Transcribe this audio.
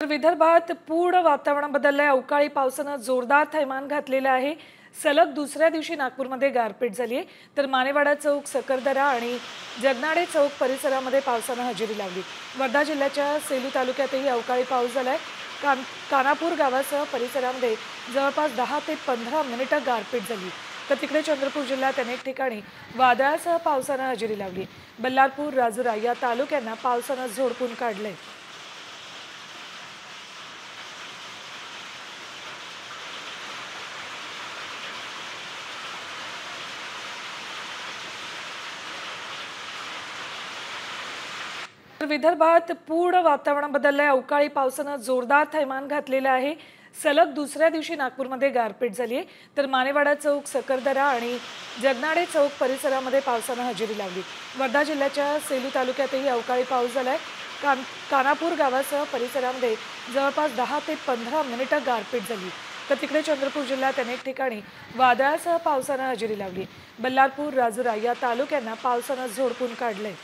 विदर्भात पूर्ण वातावरण बदललंय। अवकाळी पावसानं जोरदार थैमान घातलेलं आहे। सलग दुसऱ्या दिवशी नागपूरमध्ये गारपीट झाली आहे, तर मानेवाडा चौक, सकरदरा आणि जगनाडे चौक परिसरामध्ये पावसानं हजेरी लावली। वर्धा जिल्ह्याच्या सेलू तालुक्यातही अवकाळी पाऊस झालाय। कानापूर गावासह परिसरामध्ये जवळपास 10 ते 15 मिनिटं गारपीट झाली। तर तिकडे चंद्रपूर जिल्ह्यात अनेक ठिकाणी वादळासह पावसानं हजेरी लावली। बल्लारपूर, राजुरा या तालुक्यांना पावसानं झोडपून काढलंय। विदर्भात पूर्ण वातावरण बदललंय। अवकाळी पावसानं जोरदार थैमान घातलेलं आहे। सलग दुसऱ्या दिवशी नागपूरमध्ये गारपीट झाली आहे, तर मानेवाडा चौक, सकरदरा आणि जगनाडे चौक परिसरामध्ये पावसानं हजेरी लावली। वर्धा जिल्ह्याच्या सेलू तालुक्यातही अवकाळी पाऊस झालाय। कानापूर गावासह परिसरामध्ये जवळपास 10 ते 15 मिनिटं गारपीट झाली। तर तिकडे चंद्रपूर जिल्ह्यात अनेक ठिकाणी वादळासह पावसानं हजेरी लावली। बल्लारपूर, राजुरा या तालुक्यांना पावसानं झोडपून काढलंय।